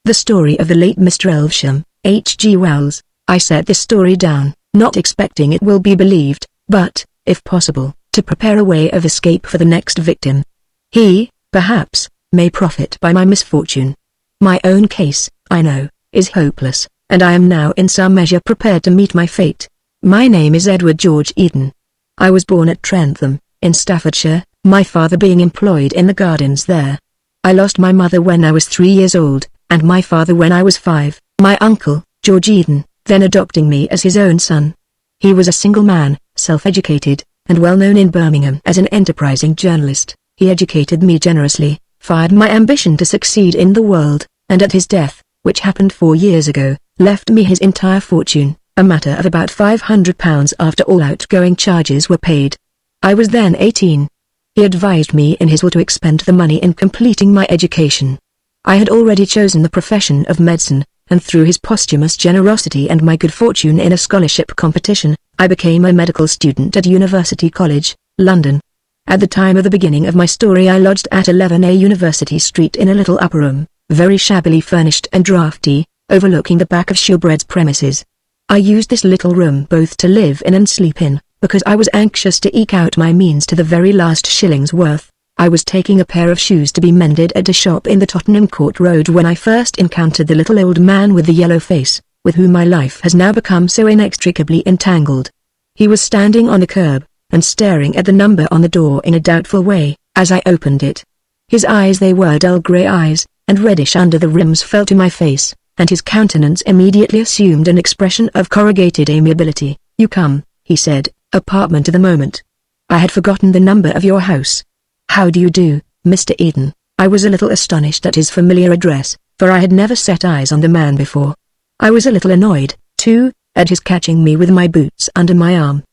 The story of the late Mr. Elvesham, H.G. Wells. I set this story down, not expecting it will be believed, but, if possible, to prepare a way of escape for the next victim. He, perhaps, may profit by my misfortune. My own case, I know, is hopeless, and I am now in some measure prepared to meet my fate. My name is Edward George Eden. I was born at Trentham, in Staffordshire, my father being employed in the gardens there. I lost my mother when I was 3 years old, and my father when I was 5, my uncle, George Eden, then adopting me as his own son. He was a single man, self-educated, and well known in Birmingham as an enterprising journalist. He educated me generously, fired my ambition to succeed in the world, and at his death, which happened 4 years ago, left me his entire fortune, a matter of about £500 after all outgoing charges were paid. I was then 18. He advised me in his will to expend the money in completing my education. I had already chosen the profession of medicine, and through his posthumous generosity and my good fortune in a scholarship competition, I became a medical student at University College, London. At the time of the beginning of my story I lodged at 11A University Street in a little upper room, very shabbily furnished and draughty, overlooking the back of Shoebread's premises. I used this little room both to live in and sleep in, because I was anxious to eke out my means to the very last shilling's worth. I was taking a pair of shoes to be mended at a shop in the Tottenham Court Road when I first encountered the little old man with the yellow face, with whom my life has now become so inextricably entangled. He was standing on the curb, and staring at the number on the door in a doubtful way, as I opened it. His eyes, they were dull grey eyes, and reddish under the rims, fell to my face, and his countenance immediately assumed an expression of corrugated amiability. "You come," he said, "apartment at the moment. I had forgotten the number of your house. How do you do, Mr. Eden?" I was a little astonished at his familiar address, for I had never set eyes on the man before. I was a little annoyed, too, at his catching me with my boots under my arm.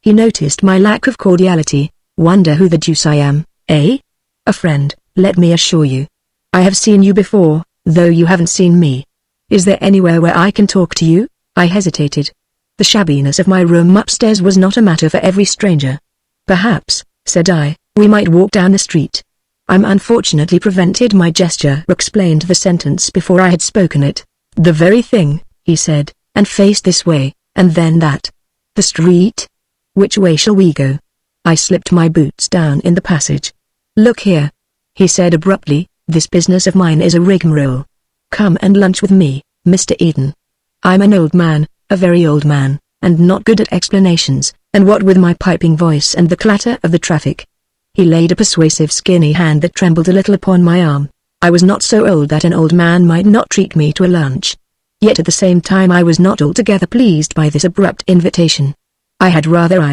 He noticed my lack of cordiality. "Wonder who the deuce I am, eh?" "A friend, let me assure you. I have seen you before, though you haven't seen me. Is there anywhere where I can talk to you?" I hesitated. The shabbiness of my room upstairs was not a matter for every stranger. "Perhaps," said I, "we might walk down the street." I'm unfortunately prevented. My gesture explained the sentence before I had spoken it. "The very thing," he said, and faced this way, and then that. "The street? Which way shall we go?" I slipped my boots down in the passage. "Look here," he said abruptly, "this business of mine is a rigmarole. Come and lunch with me, Mr. Eden. I'm an old man, a very old man, and not good at explanations, and what with my piping voice and the clatter of the traffic." He laid a persuasive skinny hand that trembled a little upon my arm. I was not so old that an old man might not treat me to a lunch. Yet at the same time I was not altogether pleased by this abrupt invitation. I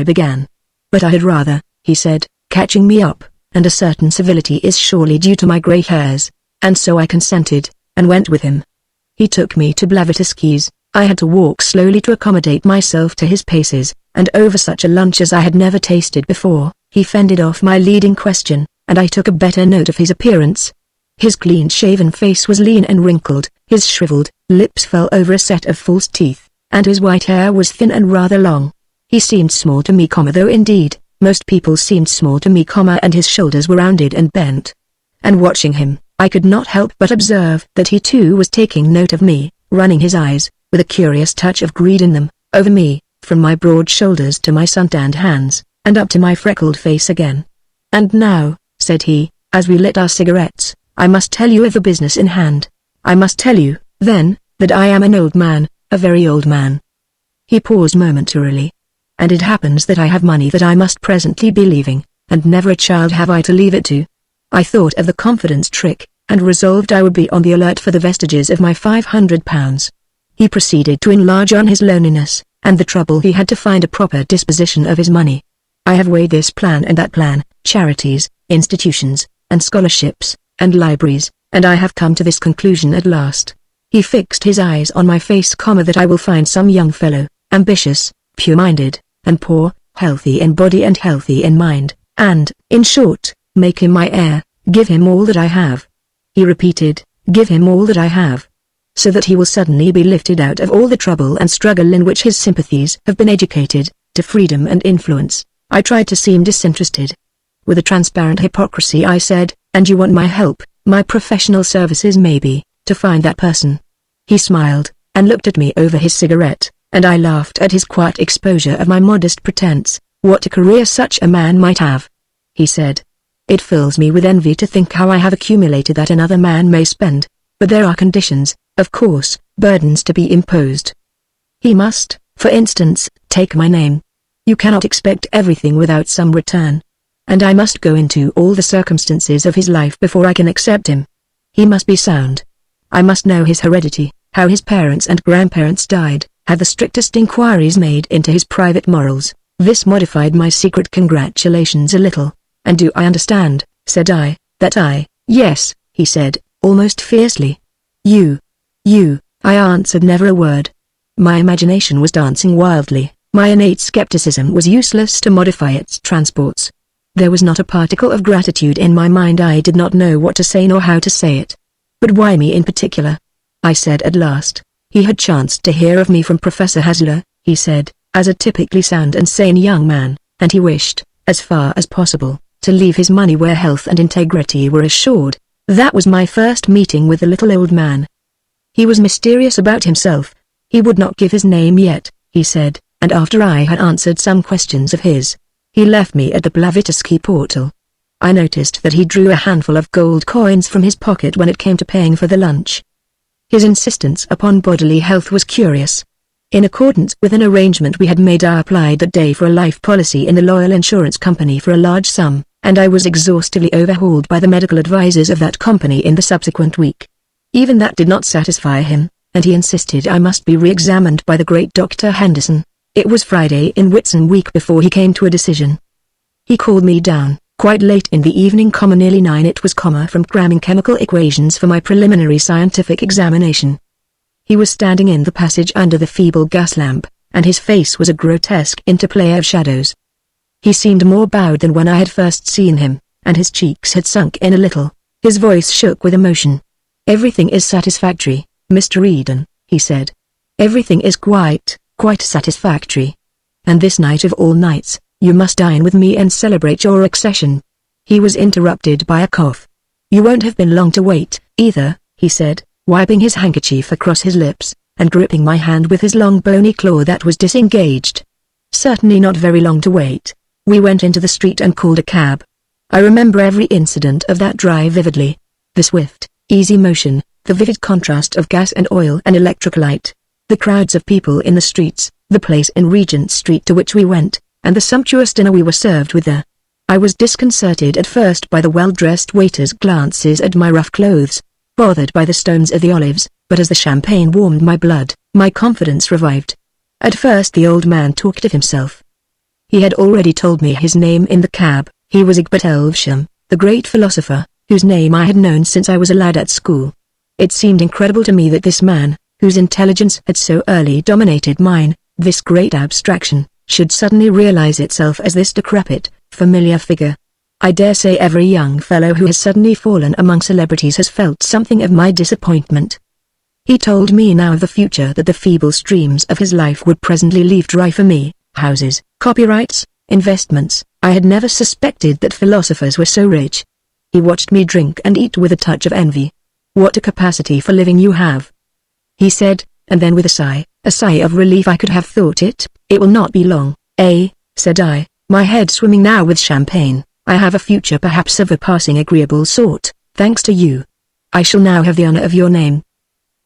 began. "But I had rather," he said, catching me up, "and a certain civility is surely due to my grey hairs," and so I consented, and went with him. He took me to Blavatsky's. I had to walk slowly to accommodate myself to his paces, and over such a lunch as I had never tasted before, he fended off my leading question, and I took a better note of his appearance. His clean-shaven face was lean and wrinkled, his shriveled lips fell over a set of false teeth, and his white hair was thin and rather long. He seemed small to me, though indeed, most people seemed small to me, and his shoulders were rounded and bent. And watching him, I could not help but observe that he too was taking note of me, running his eyes, with a curious touch of greed in them, over me, from my broad shoulders to my sun-tanned hands, and up to my freckled face again. "And now," said he, as we lit our cigarettes, "I must tell you of the business in hand. I must tell you, then, that I am an old man, a very old man." He paused momentarily. "And it happens that I have money that I must presently be leaving, and never a child have I to leave it to." I thought of the confidence trick, and resolved I would be on the alert for the vestiges of my £500. He proceeded to enlarge on his loneliness, and the trouble he had to find a proper disposition of his money. "I have weighed this plan and that plan, charities, institutions, and scholarships, and libraries, and I have come to this conclusion at last." He fixed his eyes on my face, "that I will find some young fellow, ambitious, pure-minded, and poor, healthy in body and healthy in mind, and, in short, make him my heir, give him all that I have." He repeated, "Give him all that I have. So that he will suddenly be lifted out of all the trouble and struggle in which his sympathies have been educated, to freedom and influence." I tried to seem disinterested. With a transparent hypocrisy I said, "And you want my help, my professional services maybe, to find that person. He smiled, and looked at me over his cigarette, and I laughed at his quiet exposure of my modest pretense. What a career such a man might have. He said. It fills me with envy to think how I have accumulated that another man may spend. But there are conditions, of course, burdens to be imposed. He must, for instance, take my name. You cannot expect everything without some return. And I must go into all the circumstances of his life before I can accept him. He must be sound. I must know his heredity, how his parents and grandparents died, have the strictest inquiries made into his private morals. This modified my secret congratulations a little. And do I understand, said I, yes, he said, almost fiercely. You, I answered never a word. My imagination was dancing wildly, my innate skepticism was useless to modify its transports. There was not a particle of gratitude in my mind. I did not know what to say nor how to say it. But why me in particular? I said at last. He had chanced to hear of me from Professor Hasler, he said, as a typically sound and sane young man, and he wished, as far as possible, to leave his money where health and integrity were assured. That was my first meeting with the little old man. He was mysterious about himself. He would not give his name yet, he said, and after I had answered some questions of his, he left me at the Blavatsky portal. I noticed that he drew a handful of gold coins from his pocket when it came to paying for the lunch. His insistence upon bodily health was curious. In accordance with an arrangement we had made, I applied that day for a life policy in the Loyal Insurance Company for a large sum, and I was exhaustively overhauled by the medical advisors of that company in the subsequent week. Even that did not satisfy him, and he insisted I must be re-examined by the great Dr. Henderson. It was Friday in Whitsun week before he came to a decision. He called me down, quite late in the evening, nearly 9 it was, from cramming chemical equations for my preliminary scientific examination. He was standing in the passage under the feeble gas lamp, and his face was a grotesque interplay of shadows. He seemed more bowed than when I had first seen him, and his cheeks had sunk in a little. His voice shook with emotion. Everything is satisfactory, Mr. Eden, he said. Everything is quite satisfactory. And this night of all nights, you must dine with me and celebrate your accession. He was interrupted by a cough. You won't have been long to wait, either, he said, wiping his handkerchief across his lips, and gripping my hand with his long bony claw that was disengaged. Certainly not very long to wait. We went into the street and called a cab. I remember every incident of that drive vividly. The swift, easy motion, the vivid contrast of gas and oil and electric light, the crowds of people in the streets, the place in Regent Street to which we went, and the sumptuous dinner we were served with there. I was disconcerted at first by the well-dressed waiters' glances at my rough clothes, bothered by the stones of the olives, but as the champagne warmed my blood, my confidence revived. At first the old man talked of himself. He had already told me his name in the cab. He was Egbert Elvesham, the great philosopher, whose name I had known since I was a lad at school. It seemed incredible to me that this man, whose intelligence had so early dominated mine, this great abstraction, should suddenly realize itself as this decrepit, familiar figure. I dare say every young fellow who has suddenly fallen among celebrities has felt something of my disappointment. He told me now of the future that the feeble streams of his life would presently leave dry for me: houses, copyrights, investments. I had never suspected that philosophers were so rich. He watched me drink and eat with a touch of envy. What a capacity for living you have, he said, and then with a sigh of relief, I could have thought it will not be long. Said I, my head swimming now with champagne. I have a future, perhaps of a passing agreeable sort, thanks to you. I shall now have the honor of your name.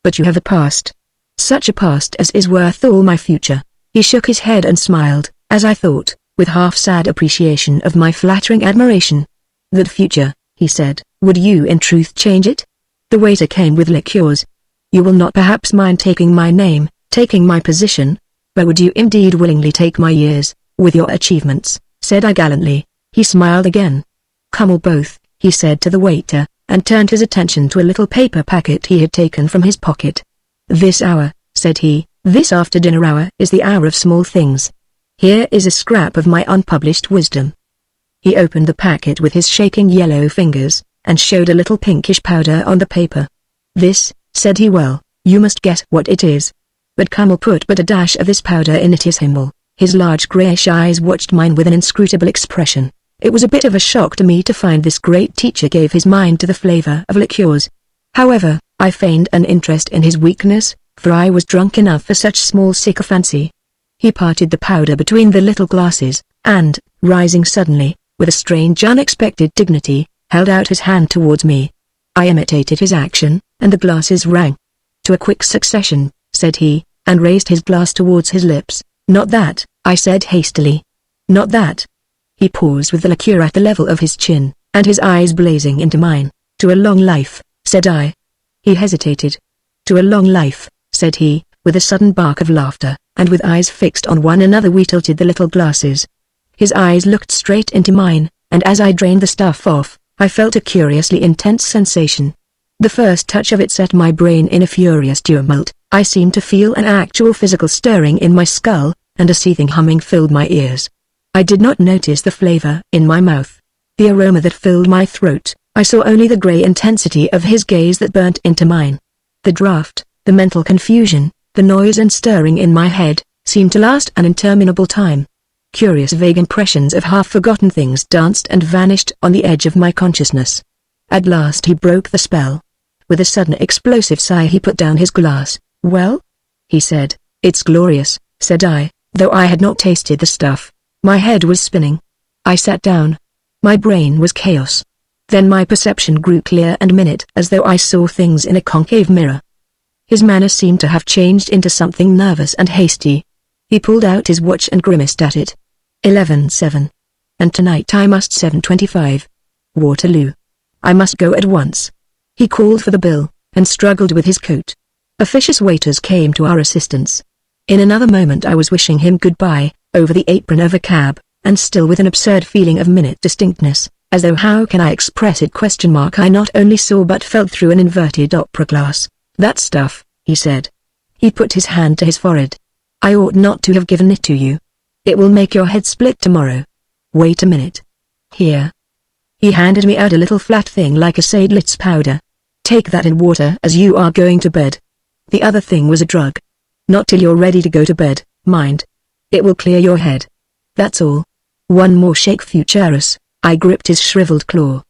But you have a past. Such a past as is worth all my future. He shook his head and smiled, as I thought, with half-sad appreciation of my flattering admiration. That future, he said, would you in truth change it? The waiter came with liqueurs. You will not perhaps mind taking my name, taking my position? But would you indeed willingly take my years, with your achievements? Said I gallantly. He smiled again. Come or both, he said to the waiter, and turned his attention to a little paper packet he had taken from his pocket. This hour, said he, this after-dinner hour is the hour of small things. Here is a scrap of my unpublished wisdom. He opened the packet with his shaking yellow fingers, and showed a little pinkish powder on the paper. This, said he, well, you must guess what it is. But Kummel put but a dash of this powder in it. His Himmel, his large greyish eyes watched mine with an inscrutable expression. It was a bit of a shock to me to find this great teacher gave his mind to the flavour of liqueurs. However, I feigned an interest in his weakness, for I was drunk enough for such small sycophancy. He parted the powder between the little glasses, and, rising suddenly, with a strange unexpected dignity, held out his hand towards me. I imitated his action, and the glasses rang. "To a quick succession," said he, and raised his glass towards his lips. "Not that," I said hastily. "Not that." He paused with the liqueur at the level of his chin, and his eyes blazing into mine. "To a long life," said I. He hesitated. "To a long life," said he, with a sudden bark of laughter, and with eyes fixed on one another we tilted the little glasses. His eyes looked straight into mine, and as I drained the stuff off, I felt a curiously intense sensation. The first touch of it set my brain in a furious tumult. I seemed to feel an actual physical stirring in my skull, and a seething humming filled my ears. I did not notice the flavor in my mouth, the aroma that filled my throat. I saw only the grey intensity of his gaze that burnt into mine. The draught, the mental confusion, the noise and stirring in my head, seemed to last an interminable time. Curious vague impressions of half-forgotten things danced and vanished on the edge of my consciousness. At last he broke the spell. With a sudden explosive sigh he put down his glass. "Well?" he said. "It's glorious," said I, though I had not tasted the stuff. My head was spinning. I sat down. My brain was chaos. Then my perception grew clear and minute as though I saw things in a concave mirror. His manner seemed to have changed into something nervous and hasty. He pulled out his watch and grimaced at it. 11:07. And tonight I must 7:25. Waterloo. I must go at once. He called for the bill, and struggled with his coat. Officious waiters came to our assistance. In another moment I was wishing him goodbye, over the apron of a cab, and still with an absurd feeling of minute distinctness, as though how can I express it ? I not only saw but felt through an inverted opera glass. "That stuff," he said. He put his hand to his forehead. "I ought not to have given it to you. It will make your head split tomorrow. Wait a minute. Here." He handed me out a little flat thing like a Seidlitz powder. "Take that in water as you are going to bed. The other thing was a drug. Not till you're ready to go to bed, mind. It will clear your head. That's all. One more shake futurus." I gripped his shriveled claw.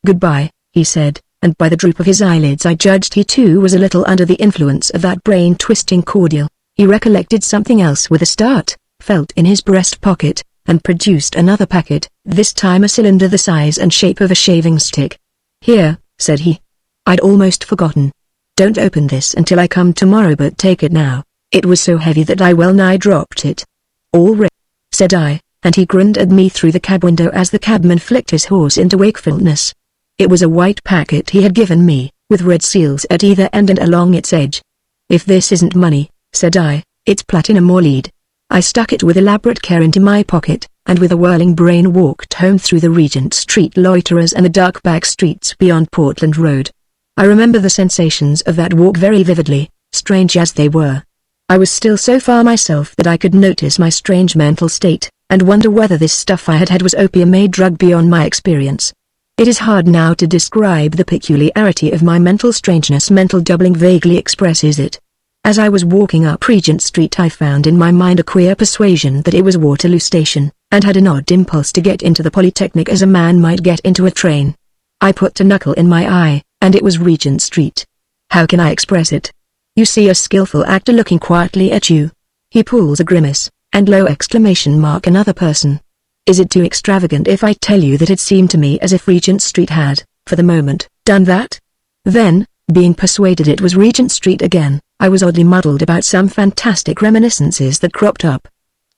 "Goodbye," he said, and by the droop of his eyelids I judged he too was a little under the influence of that brain-twisting cordial. He recollected something else with a start, felt in his breast pocket, and produced another packet, this time a cylinder the size and shape of a shaving stick. "Here," said he. "I'd almost forgotten. Don't open this until I come tomorrow, but take it now." It was so heavy that I well nigh dropped it. "All right," said I, and he grinned at me through the cab window as the cabman flicked his horse into wakefulness. It was a white packet he had given me, with red seals at either end and along its edge. "If this isn't money," said I, "it's platinum or lead." I stuck it with elaborate care into my pocket, and with a whirling brain walked home through the Regent Street loiterers and the dark back streets beyond Portland Road. I remember the sensations of that walk very vividly, strange as they were. I was still so far myself that I could notice my strange mental state, and wonder whether this stuff I had had was opium-made drug beyond my experience. It is hard now to describe the peculiarity of my mental strangeness. Mental doubling vaguely expresses it. As I was walking up Regent Street I found in my mind a queer persuasion that it was Waterloo Station, and had an odd impulse to get into the Polytechnic as a man might get into a train. I put a knuckle in my eye, and it was Regent Street. How can I express it? You see a skillful actor looking quietly at you. He pulls a grimace, and low exclamation mark another person. Is it too extravagant if I tell you that it seemed to me as if Regent Street had, for the moment, done that? Then, being persuaded it was Regent Street again, I was oddly muddled about some fantastic reminiscences that cropped up.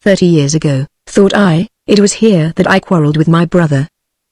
30 years ago, thought I, it was here that I quarreled with my brother.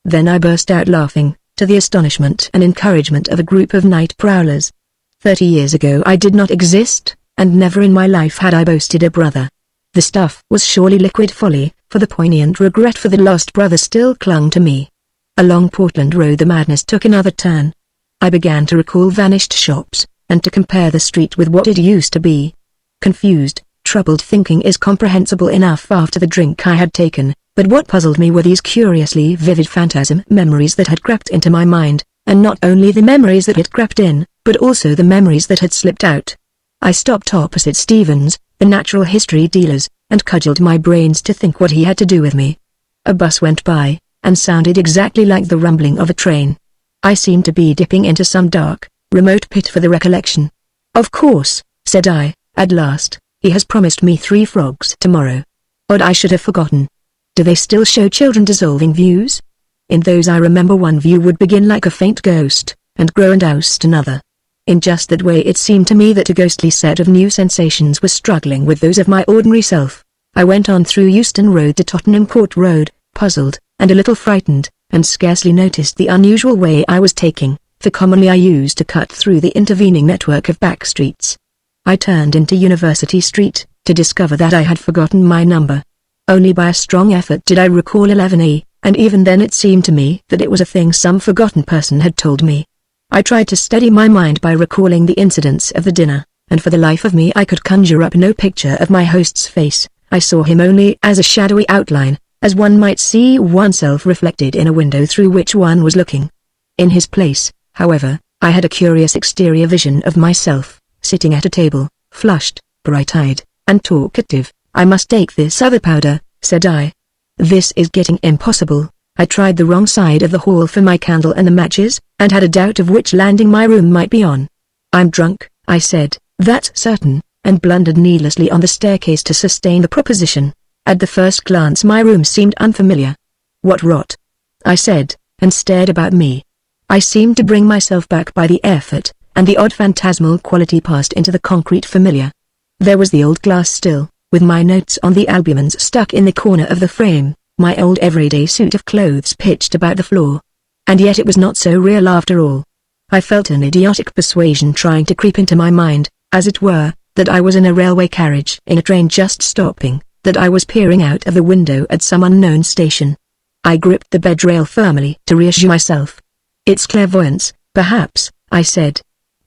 Then I burst out laughing, to the astonishment and encouragement of a group of night prowlers. 30 years ago I did not exist, and never in my life had I boasted a brother. The stuff was surely liquid folly, for the poignant regret for the lost brother still clung to me. Along Portland Road the madness took another turn. I began to recall vanished shops, and to compare the street with what it used to be. Confused, troubled thinking is comprehensible enough after the drink I had taken, but what puzzled me were these curiously vivid phantasm memories that had crept into my mind, and not only the memories that had crept in, but also the memories that had slipped out. I stopped opposite Stevens, the natural history dealer's, and cudgelled my brains to think what he had to do with me. A bus went by, and sounded exactly like the rumbling of a train. I seemed to be dipping into some dark, Remote pit for the recollection. Of course, said I, at last, he has promised me 3 frogs tomorrow. Odd, I should have forgotten. Do they still show children dissolving views? In those I remember one view would begin like a faint ghost, and grow and oust another. In just that way it seemed to me that a ghostly set of new sensations was struggling with those of my ordinary self. I went on through Euston Road to Tottenham Court Road, puzzled, and a little frightened, and scarcely noticed the unusual way I was taking, for commonly I used to cut through the intervening network of back streets. I turned into University Street, to discover that I had forgotten my number. Only by a strong effort did I recall 11A, and even then it seemed to me that it was a thing some forgotten person had told me. I tried to steady my mind by recalling the incidents of the dinner, and for the life of me I could conjure up no picture of my host's face. I saw him only as a shadowy outline, as one might see oneself reflected in a window through which one was looking. In his place, however, I had a curious exterior vision of myself, sitting at a table, flushed, bright-eyed, and talkative. I must take this other powder, said I. This is getting impossible. I tried the wrong side of the hall for my candle and the matches, and had a doubt of which landing my room might be on. I'm drunk, I said, that's certain, and blundered needlessly on the staircase to sustain the proposition. At the first glance my room seemed unfamiliar. What rot, I said, and stared about me. I seemed to bring myself back by the effort, and the odd phantasmal quality passed into the concrete familiar. There was the old glass still, with my notes on the albumins stuck in the corner of the frame, my old everyday suit of clothes pitched about the floor. And yet it was not so real after all. I felt an idiotic persuasion trying to creep into my mind, as it were, that I was in a railway carriage in a train just stopping, that I was peering out of the window at some unknown station. I gripped the bed rail firmly to reassure myself. It's clairvoyance, perhaps, I said.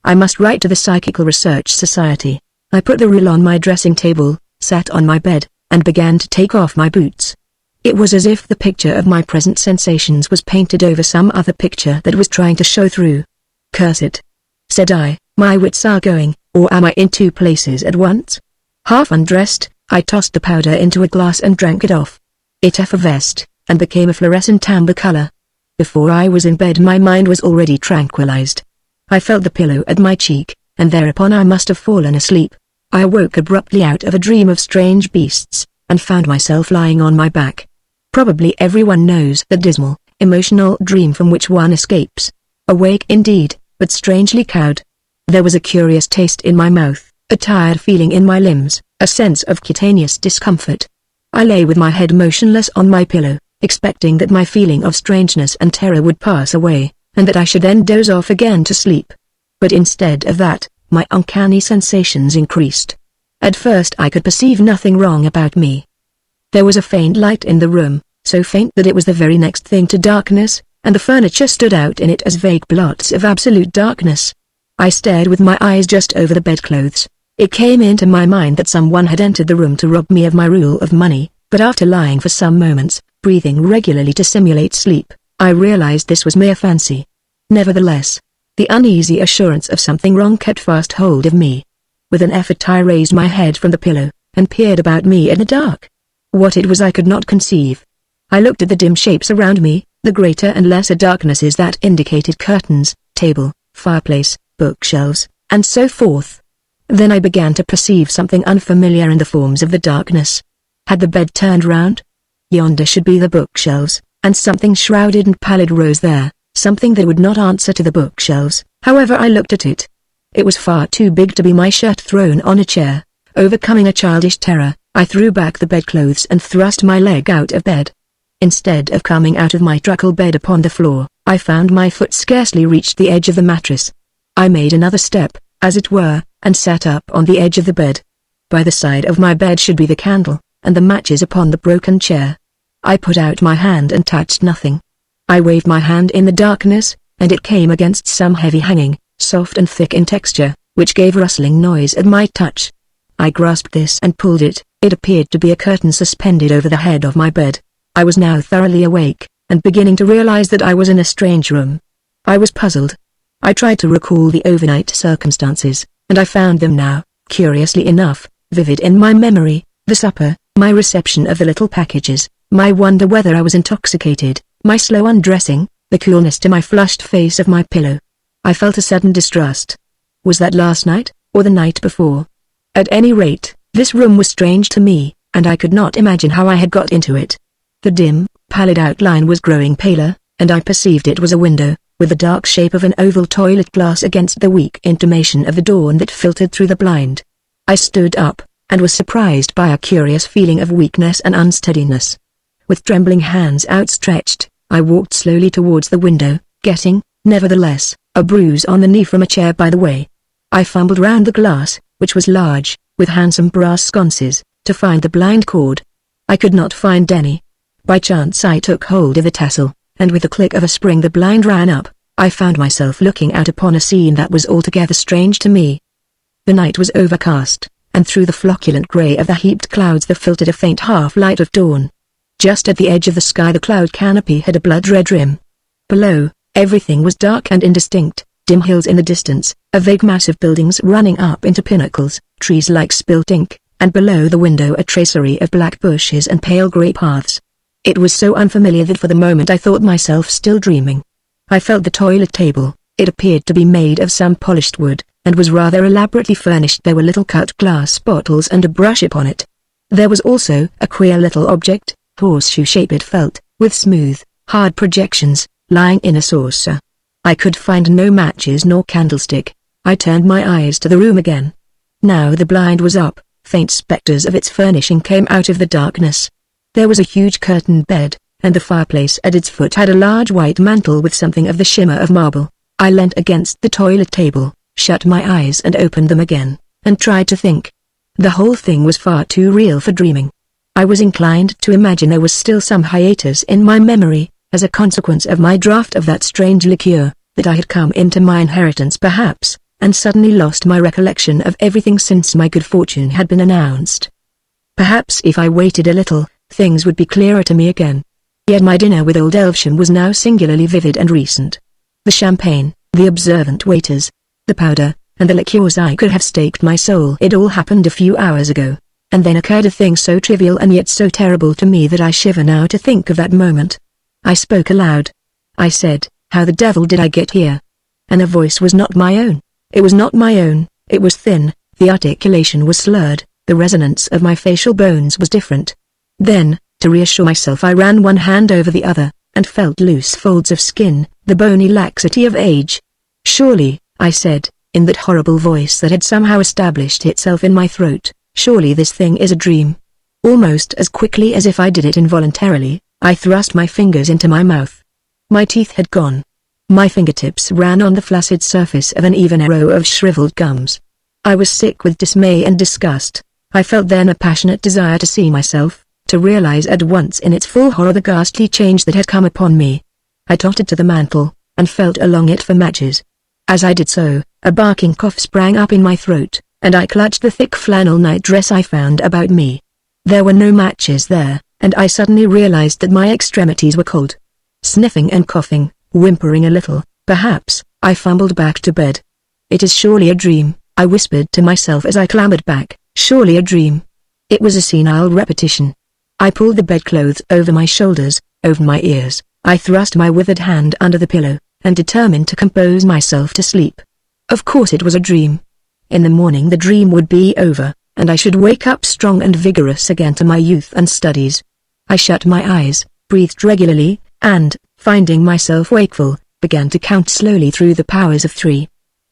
I must write to the Psychical Research Society. I put the rule on my dressing table, sat on my bed, and began to take off my boots. It was as if the picture of my present sensations was painted over some other picture that was trying to show through. Curse it, said I, my wits are going, or am I in 2 places at once? Half undressed, I tossed the powder into a glass and drank it off. It effervesced, and became a fluorescent amber color. Before I was in bed my mind was already tranquilized. I felt the pillow at my cheek, and thereupon I must have fallen asleep. I awoke abruptly out of a dream of strange beasts, and found myself lying on my back. Probably everyone knows that dismal, emotional dream from which one escapes. Awake indeed, but strangely cowed. There was a curious taste in my mouth, a tired feeling in my limbs, a sense of cutaneous discomfort. I lay with my head motionless on my pillow, expecting that my feeling of strangeness and terror would pass away, and that I should then doze off again to sleep. But instead of that, my uncanny sensations increased. At first I could perceive nothing wrong about me. There was a faint light in the room, so faint that it was the very next thing to darkness, and the furniture stood out in it as vague blots of absolute darkness. I stared with my eyes just over the bedclothes. It came into my mind that someone had entered the room to rob me of my rule of money, but after lying for some moments, breathing regularly to simulate sleep, I realized this was mere fancy. Nevertheless, the uneasy assurance of something wrong kept fast hold of me. With an effort I raised my head from the pillow, and peered about me in the dark. What it was I could not conceive. I looked at the dim shapes around me, the greater and lesser darknesses that indicated curtains, table, fireplace, bookshelves, and so forth. Then I began to perceive something unfamiliar in the forms of the darkness. Had the bed turned round? Yonder should be the bookshelves, and something shrouded and pallid rose there, something that would not answer to the bookshelves. However I looked at it, it was far too big to be my shirt thrown on a chair. Overcoming a childish terror, I threw back the bedclothes and thrust my leg out of bed. Instead of coming out of my truckle bed upon the floor, I found my foot scarcely reached the edge of the mattress. I made another step, as it were, and sat up on the edge of the bed. By the side of my bed should be the candle, and the matches upon the broken chair. I put out my hand and touched nothing. I waved my hand in the darkness, and it came against some heavy hanging, soft and thick in texture, which gave rustling noise at my touch. I grasped this and pulled it. It appeared to be a curtain suspended over the head of my bed. I was now thoroughly awake, and beginning to realize that I was in a strange room. I was puzzled. I tried to recall the overnight circumstances, and I found them now, curiously enough, vivid in my memory: the supper, my reception of the little packages, my wonder whether I was intoxicated, my slow undressing, the coolness to my flushed face of my pillow. I felt a sudden distrust. Was that last night, or the night before? At any rate, this room was strange to me, and I could not imagine how I had got into it. The dim, pallid outline was growing paler, and I perceived it was a window, with the dark shape of an oval toilet glass against the weak intimation of the dawn that filtered through the blind. I stood up, and was surprised by a curious feeling of weakness and unsteadiness. With trembling hands outstretched, I walked slowly towards the window, getting, nevertheless, a bruise on the knee from a chair by the way. I fumbled round the glass, which was large, with handsome brass sconces, to find the blind cord. I could not find any. By chance I took hold of the tassel, and with the click of a spring the blind ran up. I found myself looking out upon a scene that was altogether strange to me. The night was overcast, and through the flocculent grey of the heaped clouds there filtered a faint half-light of dawn. Just at the edge of the sky the cloud canopy had a blood-red rim. Below, everything was dark and indistinct, dim hills in the distance, a vague mass of buildings running up into pinnacles, trees like spilt ink, and below the window a tracery of black bushes and pale grey paths. It was so unfamiliar that for the moment I thought myself still dreaming. I felt the toilet table. It appeared to be made of some polished wood, and was rather elaborately furnished. There were little cut glass bottles and a brush upon it. There was also a queer little object, horseshoe-shaped it felt, with smooth, hard projections, lying in a saucer. I could find no matches nor candlestick. I turned my eyes to the room again. Now the blind was up, faint spectres of its furnishing came out of the darkness. There was a huge curtained bed, and the fireplace at its foot had a large white mantle with something of the shimmer of marble. I leant against the toilet table, shut my eyes and opened them again, and tried to think. The whole thing was far too real for dreaming. I was inclined to imagine there was still some hiatus in my memory, as a consequence of my draught of that strange liqueur, that I had come into my inheritance perhaps, and suddenly lost my recollection of everything since my good fortune had been announced. Perhaps if I waited a little, things would be clearer to me again. Yet my dinner with old Elvesham was now singularly vivid and recent. The champagne, the observant waiters, the powder, and the liqueurs. I could have staked my soul it all happened a few hours ago, and then occurred a thing so trivial and yet so terrible to me that I shiver now to think of that moment. I spoke aloud. I said, "How the devil did I get here?" And the voice was not my own. It was not my own, it was thin, the articulation was slurred, the resonance of my facial bones was different. Then, to reassure myself I ran one hand over the other, and felt loose folds of skin, the bony laxity of age. "Surely," I said, in that horrible voice that had somehow established itself in my throat, "surely this thing is a dream." Almost as quickly as if I did it involuntarily, I thrust my fingers into my mouth. My teeth had gone. My fingertips ran on the flaccid surface of an even row of shriveled gums. I was sick with dismay and disgust. I felt then a passionate desire to see myself, to realize at once in its full horror the ghastly change that had come upon me. I tottered to the mantel, and felt along it for matches. As I did so, a barking cough sprang up in my throat, and I clutched the thick flannel nightdress I found about me. There were no matches there, and I suddenly realized that my extremities were cold. Sniffing and coughing, whimpering a little, perhaps, I fumbled back to bed. "It is surely a dream," I whispered to myself as I clambered back, "surely a dream." It was a senile repetition. I pulled the bedclothes over my shoulders, over my ears. I thrust my withered hand under the pillow, and determined to compose myself to sleep. Of course it was a dream. In the morning the dream would be over, and I should wake up strong and vigorous again to my youth and studies. I shut my eyes, breathed regularly, and, finding myself wakeful, began to count slowly through the powers of 3.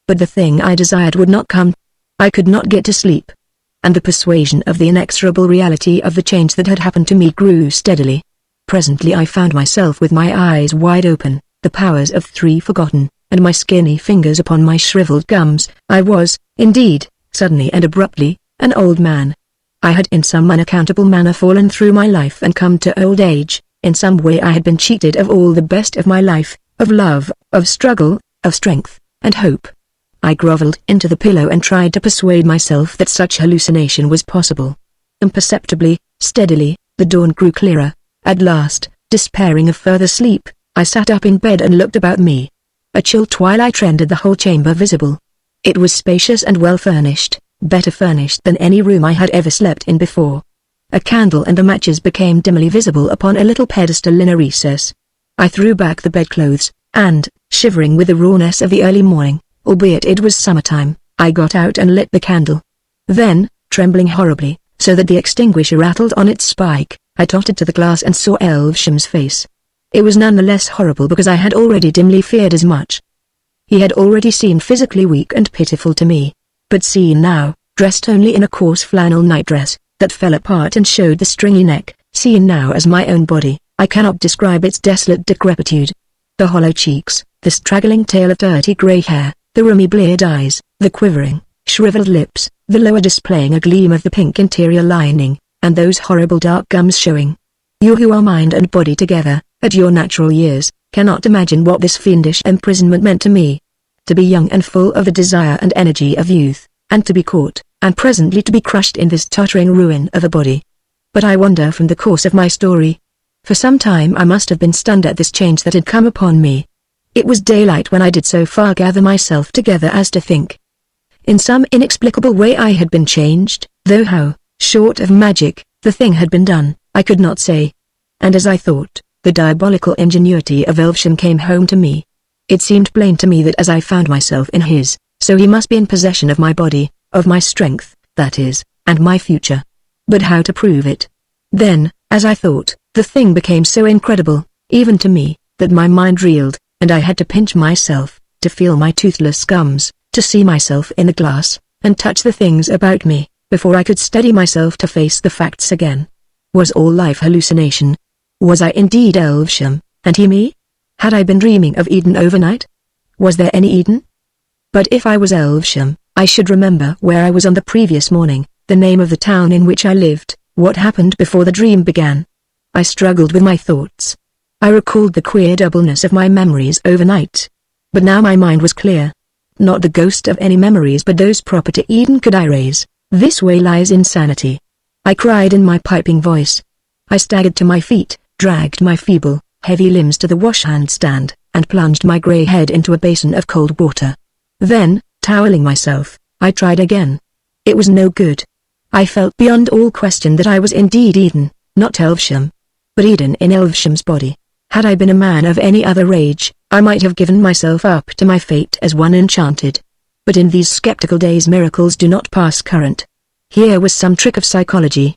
But the thing I desired would not come. I could not get to sleep. And the persuasion of the inexorable reality of the change that had happened to me grew steadily. Presently I found myself with my eyes wide open, the powers of 3 forgotten, and my skinny fingers upon my shriveled gums. I was, indeed, suddenly and abruptly, an old man. I had in some unaccountable manner fallen through my life and come to old age. In some way I had been cheated of all the best of my life, of love, of struggle, of strength, and hope. I grovelled into the pillow and tried to persuade myself that such hallucination was possible. Imperceptibly, steadily, the dawn grew clearer. At last, despairing of further sleep, I sat up in bed and looked about me. A chill twilight rendered the whole chamber visible. It was spacious and well furnished, better furnished than any room I had ever slept in before. A candle and the matches became dimly visible upon a little pedestal in a recess. I threw back the bedclothes, and, shivering with the rawness of the early morning, albeit it was summertime, I got out and lit the candle. Then, trembling horribly, so that the extinguisher rattled on its spike, I tottered to the glass and saw Elvesham's face. It was none the less horrible because I had already dimly feared as much. He had already seemed physically weak and pitiful to me. But seen now, dressed only in a coarse flannel nightdress, that fell apart and showed the stringy neck, seen now as my own body, I cannot describe its desolate decrepitude. The hollow cheeks, the straggling tail of dirty grey hair, the rheumy bleared eyes, the quivering, shriveled lips, the lower displaying a gleam of the pink interior lining, and those horrible dark gums showing. You who are mind and body together, at your natural years, cannot imagine what this fiendish imprisonment meant to me. To be young and full of the desire and energy of youth, and to be caught, and presently to be crushed in this tottering ruin of a body. But I wander from the course of my story. For some time I must have been stunned at this change that had come upon me. It was daylight when I did so far gather myself together as to think. In some inexplicable way I had been changed, though how, short of magic, the thing had been done, I could not say. And as I thought, the diabolical ingenuity of Elvesham came home to me. It seemed plain to me that as I found myself in his, so he must be in possession of my body, of my strength, that is, and my future. But how to prove it? Then, as I thought, the thing became so incredible, even to me, that my mind reeled, and I had to pinch myself, to feel my toothless gums, to see myself in the glass, and touch the things about me, before I could steady myself to face the facts again. Was all life hallucination? Was I indeed Elvesham, and he me? Had I been dreaming of Eden overnight? Was there any Eden? But if I was Elvesham, I should remember where I was on the previous morning, the name of the town in which I lived, what happened before the dream began. I struggled with my thoughts. I recalled the queer doubleness of my memories overnight. But now my mind was clear. Not the ghost of any memories but those proper to Eden could I raise. This way lies insanity. I cried in my piping voice. I staggered to my feet, dragged my feeble, heavy limbs to the washhand stand, and plunged my grey head into a basin of cold water. Then, toweling myself, I tried again. It was no good. I felt beyond all question that I was indeed Eden, not Elvesham. But Eden in Elvesham's body. Had I been a man of any other age, I might have given myself up to my fate as one enchanted. But in these skeptical days miracles do not pass current. Here was some trick of psychology.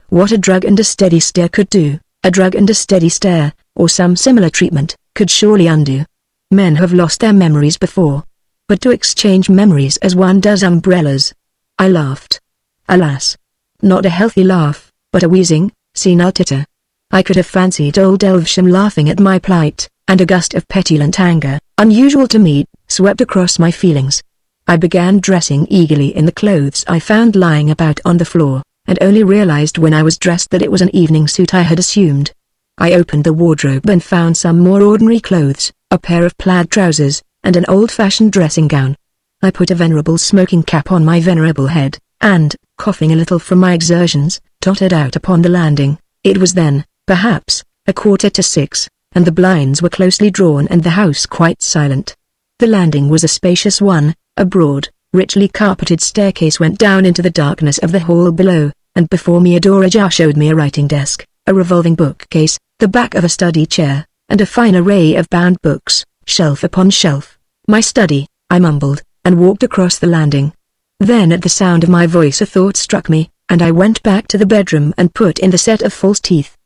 What a drug and a steady stare could do, a drug and a steady stare, or some similar treatment, could surely undo. Men have lost their memories before. But to exchange memories as one does umbrellas. I laughed. Alas! Not a healthy laugh, but a wheezing, senile titter. I could have fancied old Elvesham laughing at my plight, and a gust of petulant anger, unusual to me, swept across my feelings. I began dressing eagerly in the clothes I found lying about on the floor, and only realized when I was dressed that it was an evening suit I had assumed. I opened the wardrobe and found some more ordinary clothes, a pair of plaid trousers, and an old-fashioned dressing gown. I put a venerable smoking cap on my venerable head, and, coughing a little from my exertions, tottered out upon the landing. It was then, perhaps, 5:45, and the blinds were closely drawn and the house quite silent. The landing was a spacious one, a broad, richly carpeted staircase went down into the darkness of the hall below, and before me a door ajar showed me a writing desk, a revolving bookcase, the back of a study chair, and a fine array of bound books, shelf upon shelf. My study, I mumbled, and walked across the landing. Then at the sound of my voice a thought struck me, and I went back to the bedroom and put in the set of false teeth.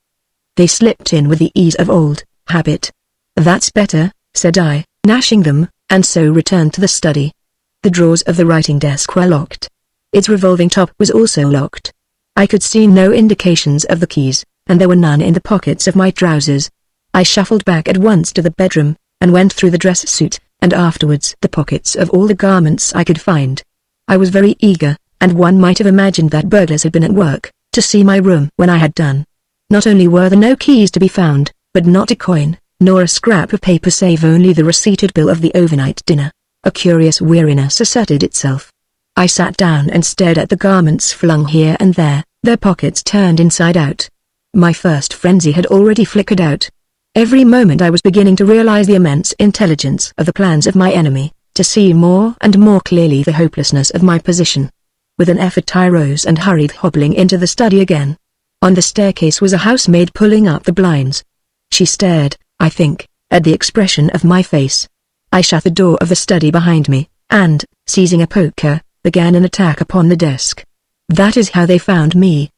They slipped in with the ease of old habit. "That's better," said I, gnashing them, and so returned to the study. The drawers of the writing desk were locked. Its revolving top was also locked. I could see no indications of the keys, and there were none in the pockets of my trousers. I shuffled back at once to the bedroom, and went through the dress suit, and afterwards the pockets of all the garments I could find. I was very eager, and one might have imagined that burglars had been at work, to see my room when I had done. Not only were there no keys to be found, but not a coin, nor a scrap of paper save only the receipted bill of the overnight dinner. A curious weariness asserted itself. I sat down and stared at the garments flung here and there, their pockets turned inside out. My first frenzy had already flickered out. Every moment I was beginning to realize the immense intelligence of the plans of my enemy, to see more and more clearly the hopelessness of my position. With an effort I rose and hurried hobbling into the study again. On the staircase was a housemaid pulling up the blinds. She stared, I think, at the expression of my face. I shut the door of the study behind me, and, seizing a poker, began an attack upon the desk. That is how they found me.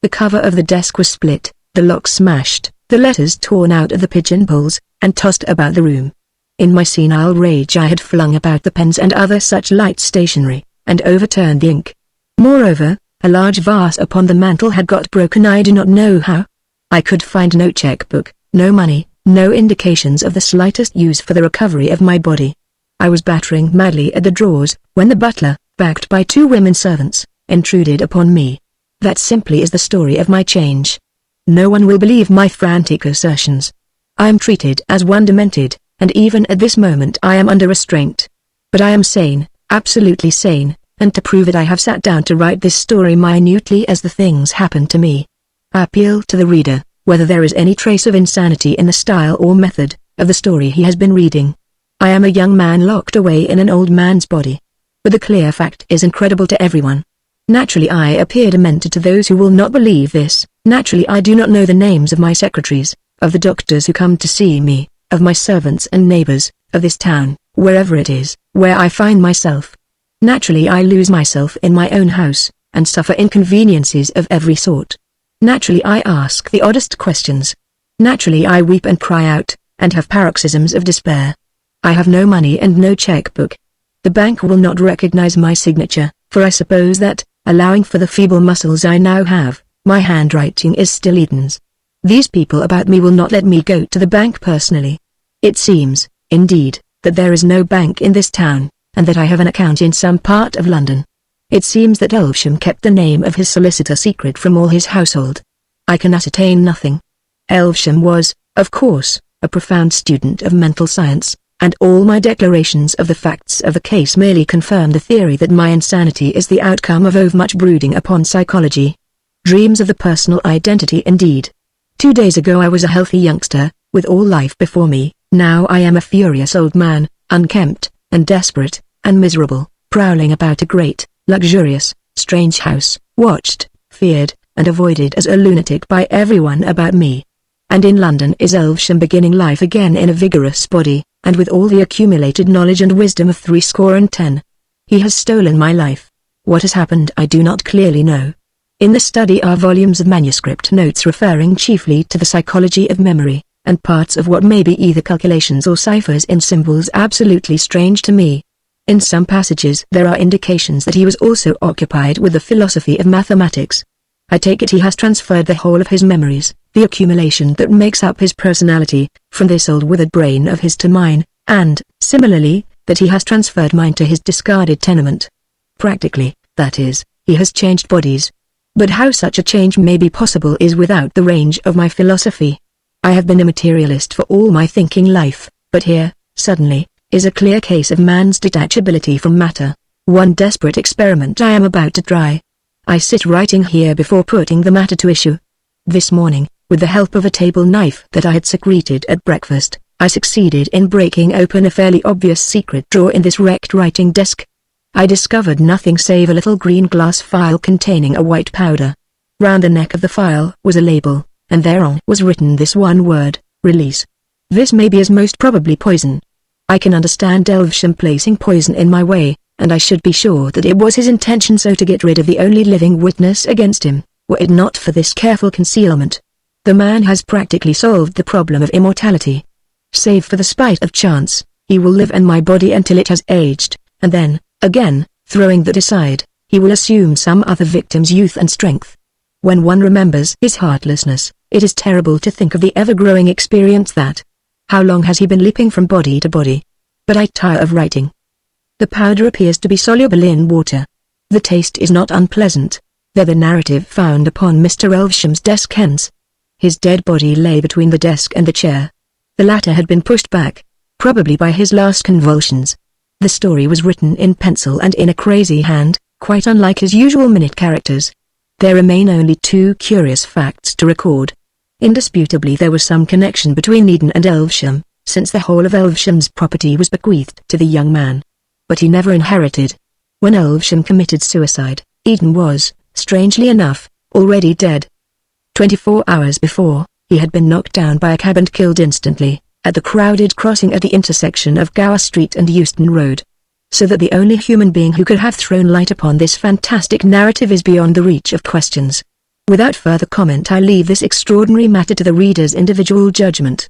The cover of the desk was split, the lock smashed, the letters torn out of the pigeonholes, and tossed about the room. In my senile rage I had flung about the pens and other such light stationery, and overturned the ink. Moreover, a large vase upon the mantel had got broken. I do not know how. I could find no checkbook, no money, no indications of the slightest use for the recovery of my body. I was battering madly at the drawers, when the butler, backed by 2 women servants, intruded upon me. That simply is the story of my change. No one will believe my frantic assertions. I am treated as one demented, and even at this moment I am under restraint. But I am sane, absolutely sane, and to prove it I have sat down to write this story minutely as the things happened to me. I appeal to the reader, whether there is any trace of insanity in the style or method of the story he has been reading. I am a young man locked away in an old man's body. But the clear fact is incredible to everyone. Naturally I appear demented to those who will not believe this. Naturally I do not know the names of my secretaries, of the doctors who come to see me, of my servants and neighbors, of this town, wherever it is, where I find myself. Naturally I lose myself in my own house, and suffer inconveniences of every sort. Naturally I ask the oddest questions. Naturally I weep and cry out, and have paroxysms of despair. I have no money and no checkbook. The bank will not recognize my signature, for I suppose that, allowing for the feeble muscles I now have, my handwriting is still Eden's. These people about me will not let me go to the bank personally. It seems, indeed, that there is no bank in this town, and that I have an account in some part of London. It seems that Elvesham kept the name of his solicitor secret from all his household. I can ascertain nothing. Elvesham was, of course, a profound student of mental science, and all my declarations of the facts of the case merely confirm the theory that my insanity is the outcome of overmuch brooding upon psychology. Dreams of the personal identity indeed. 2 days ago I was a healthy youngster, with all life before me. Now I am a furious old man, unkempt, and desperate, and miserable, prowling about a great, luxurious, strange house, watched, feared, and avoided as a lunatic by everyone about me. And in London is Elvesham beginning life again in a vigorous body, and with all the accumulated knowledge and wisdom of 70. He has stolen my life. What has happened I do not clearly know. In the study are volumes of manuscript notes referring chiefly to the psychology of memory, and parts of what may be either calculations or ciphers in symbols absolutely strange to me. In some passages there are indications that he was also occupied with the philosophy of mathematics. I take it he has transferred the whole of his memories, the accumulation that makes up his personality, from this old withered brain of his to mine, and, similarly, that he has transferred mine to his discarded tenement. Practically, that is, he has changed bodies. But how such a change may be possible is without the range of my philosophy. I have been a materialist for all my thinking life, but here, suddenly, is a clear case of man's detachability from matter. One desperate experiment I am about to try. I sit writing here before putting the matter to issue. This morning, with the help of a table knife that I had secreted at breakfast, I succeeded in breaking open a fairly obvious secret drawer in this wrecked writing desk. I discovered nothing save a little green glass phial containing a white powder. Round the neck of the phial was a label, and thereon was written this one word, release. This may be as most probably poison. I can understand Elvesham placing poison in my way, and I should be sure that it was his intention so to get rid of the only living witness against him, were it not for this careful concealment. The man has practically solved the problem of immortality. Save for the spite of chance, he will live in my body until it has aged, and then, again, throwing that aside, he will assume some other victim's youth and strength. When one remembers his heartlessness, it is terrible to think of the ever-growing experience that. How long has he been leaping from body to body? But I tire of writing. The powder appears to be soluble in water. The taste is not unpleasant. There the narrative found upon Mr. Elvesham's desk ends. His dead body lay between the desk and the chair. The latter had been pushed back, probably by his last convulsions. The story was written in pencil and in a crazy hand, quite unlike his usual minute characters. There remain only 2 curious facts to record. Indisputably there was some connection between Eden and Elvesham, since the whole of Elvesham's property was bequeathed to the young man. But he never inherited. When Elvesham committed suicide, Eden was, strangely enough, already dead. 24 hours before, he had been knocked down by a cab and killed instantly, at the crowded crossing at the intersection of Gower Street and Euston Road. So that the only human being who could have thrown light upon this fantastic narrative is beyond the reach of questions. Without further comment, I leave this extraordinary matter to the reader's individual judgment.